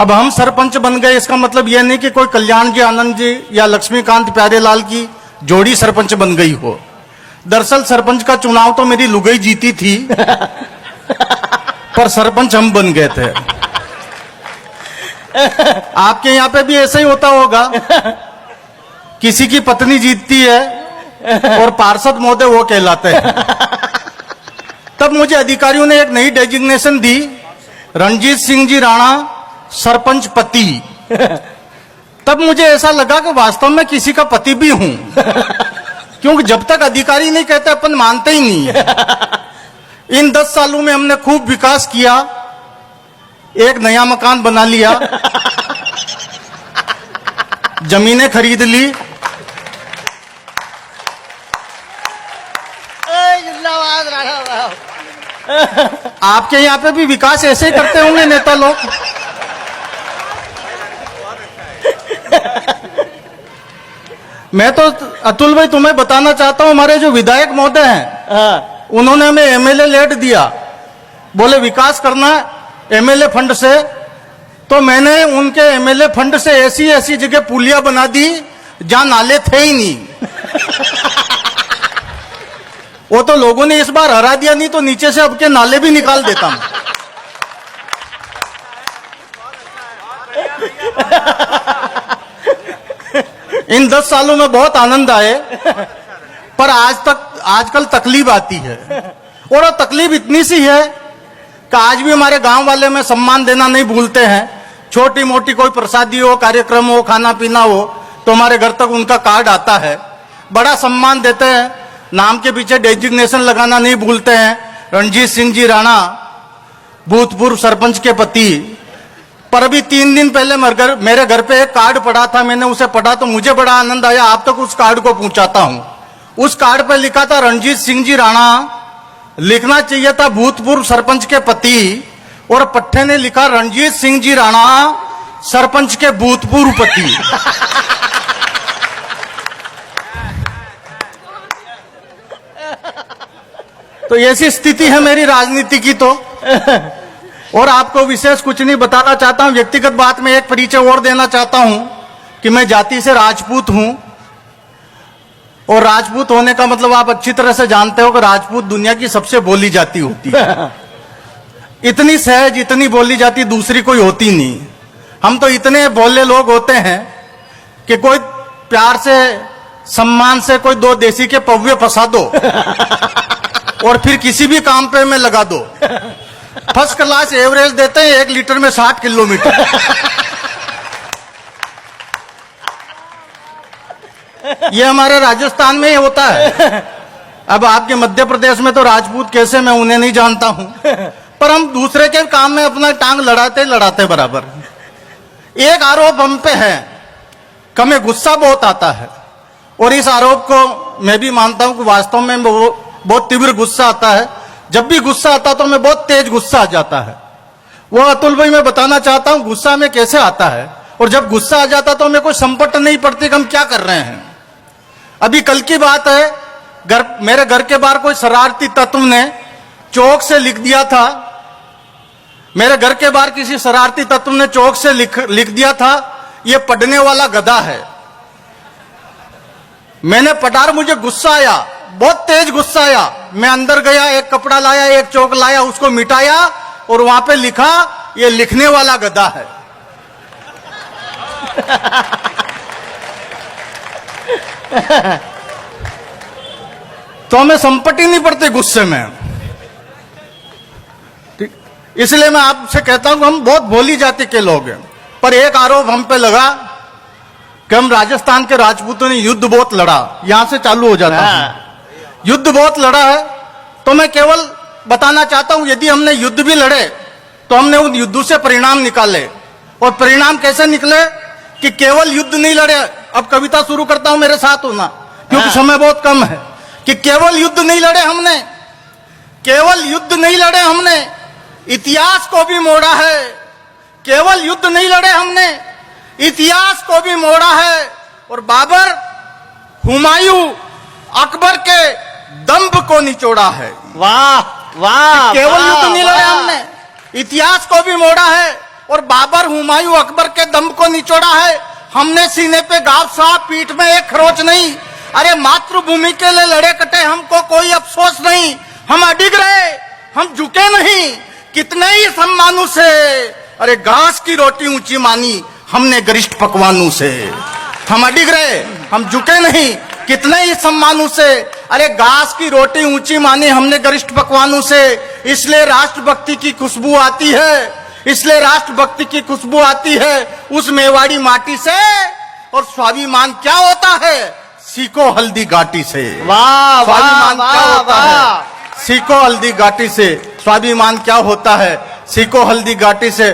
अब हम सरपंच बन गए, इसका मतलब यह नहीं कि कोई कल्याण जी आनंद जी या लक्ष्मीकांत प्यारेलाल की जोड़ी सरपंच बन गई हो। दरअसल सरपंच का चुनाव तो मेरी लुगाई जीती थी, पर सरपंच हम बन गए थे। आपके यहां पे भी ऐसा ही होता होगा, किसी की पत्नी जीतती है और पार्षद महोदय वो कहलाते हैं। तब मुझे अधिकारियों ने एक नई डेजिग्नेशन दी, रणजीत सिंह जी राणा सरपंच पति। तब मुझे ऐसा लगा कि वास्तव में किसी का पति भी हूं, क्योंकि जब तक अधिकारी नहीं कहते अपन मानते ही नहीं। इन 10 सालों में हमने खूब विकास किया, एक नया मकान बना लिया, जमीनें खरीद ली। आपके यहां पे भी विकास ऐसे ही करते होंगे नेता लोग। मैं तो अतुल भाई तुम्हें बताना चाहता हूं, हमारे जो विधायक महोदय हैं, उन्होंने हमें एमएलए लेट दिया, बोले विकास करना एमएलए फंड से। तो मैंने उनके एमएलए फंड से ऐसी ऐसी जगह पुलिया बना दी जहां नाले थे ही नहीं। वो तो लोगों ने इस बार हरा दिया, नहीं तो नीचे से अब के नाले भी निकाल देता हूं। इन 10 सालों में बहुत आनंद आए, पर आजकल तकलीफ आती है। और वो तकलीफ इतनी सी है कि आज भी हमारे गांव वाले में सम्मान देना नहीं भूलते हैं। छोटी मोटी कोई प्रसादी हो, कार्यक्रम हो, खाना पीना हो, तो हमारे घर तक उनका कार्ड आता है, बड़ा सम्मान देते हैं। नाम के पीछे डेजिग्नेशन लगाना नहीं भूलते हैं, रणजीत सिंह जी राणा भूतपूर्व सरपंच के पति। पर अभी 3 दिन पहले मेरे घर पे एक कार्ड पड़ा था, मैंने उसे पढ़ा तो मुझे बड़ा आनंद आया। आप तक उस कार्ड को पहुंचाता हूं। उस कार्ड पे लिखा था रणजीत सिंह जी राणा, लिखना चाहिए था भूतपूर्व सरपंच के पति, और पट्टे ने लिखा रणजीत सिंह जी राणा सरपंच के भूतपूर्व पति। तो ऐसी स्थिति है मेरी राजनीति की। तो और आपको विशेष कुछ नहीं बताना चाहता हूं, व्यक्तिगत बात में एक परिचय और देना चाहता हूं कि मैं जाति से राजपूत हूं। और राजपूत होने का मतलब आप अच्छी तरह से जानते हो कि राजपूत दुनिया की सबसे बोली जाती होती है। इतनी सहज, इतनी बोली जाती दूसरी कोई होती नहीं। हम तो इतने भोले लोग होते हैं कि कोई प्यार से, सम्मान से कोई 2 देसी के पौवे फंसा दो और फिर किसी भी काम पे में लगा दो, फर्स्ट क्लास एवरेज देते हैं 1 लीटर में 60 किलोमीटर। ये हमारे राजस्थान में ही होता है। अब आपके मध्य प्रदेश में तो राजपूत कैसे, मैं उन्हें नहीं जानता हूं, पर हम दूसरे के काम में अपना टांग लड़ाते बराबर। एक आरोप हम पे है कि हमें गुस्सा बहुत आता है, और इस आरोप को मैं भी मानता हूं कि वास्तव में बहुत तीव्र गुस्सा आता है। जब भी गुस्सा आता तो मैं बहुत तेज गुस्सा आ जाता है। वो अतुल भाई मैं बताना चाहता हूं गुस्सा में कैसे आता है, और जब गुस्सा आ जाता तो हमें कोई संपट नहीं पड़ती कि हम क्या कर रहे हैं। अभी कल की बात है, मेरे घर के बाहर कोई शरारती तत्व ने चौक से लिख दिया था, मेरे घर के बाहर किसी शरारती तत्व ने चौक से लिख दिया था, ये पढ़ने वाला गधा है। मैंने पढ़ा, मुझे गुस्सा आया, बहुत तेज गुस्सा आया। मैं अंदर गया, एक कपड़ा लाया, एक चौक लाया, उसको मिटाया और वहां पे लिखा ये लिखने वाला गधा है। तो हमें संपत्ति नहीं पड़ती गुस्से में। इसलिए मैं आपसे कहता हूं हम बहुत भोली जाति के लोग हैं। पर एक आरोप हम पे लगा कि हम राजस्थान के राजपूतों ने युद्ध बहुत लड़ा, यहां से चालू हो जाता है। युद्ध बहुत लड़ा है, तो मैं केवल बताना चाहता हूं यदि हमने युद्ध भी लड़े तो हमने उन युद्धों से परिणाम निकाले। और परिणाम कैसे निकले कि केवल युद्ध नहीं लड़े। अब कविता शुरू करता हूं, मेरे साथ होना, क्योंकि समय बहुत कम है। कि केवल युद्ध नहीं लड़े हमने, केवल युद्ध नहीं लड़े हमने, इतिहास को भी मोड़ा है। केवल युद्ध नहीं लड़े हमने, इतिहास को भी मोड़ा है। और बाबर, हुमायूं, अकबर के दंभ को निचोड़ा है। वाह वाह, केवल युद्ध नहीं लड़े हमने, इतिहास को भी मोड़ा है और बाबर हुमायूं अकबर के दम को निचोड़ा है। हमने सीने पे गाव साहब, पीठ में एक खरोच नहीं। अरे मातृभूमि के लिए लड़े कटे, हमको कोई अफसोस नहीं। हम अडिग रहे, हम झुके नहीं, कितने ही सम्मानों से। अरे घास की रोटी ऊंची मानी हमने गरिष्ठ पकवानों से। हम अडिग रहे, हम झुके नहीं, कितने ही सम्मानों से। अरे घास की रोटी ऊंची मानी हमने गरिष्ठ पकवानों से। इसलिए राष्ट्रभक्ति की खुशबू आती है, इसलिए राष्ट्रभक्ति की खुशबू आती है उस मेवाड़ी माटी से। और स्वाभिमान क्या होता है? सीखो हल्दी घाटी से। वाह स्वाभिमान वाह क्या वाह होता है? वाह। सीखो हल्दी घाटी से। स्वाभिमान क्या होता है? सीखो हल्दी घाटी से।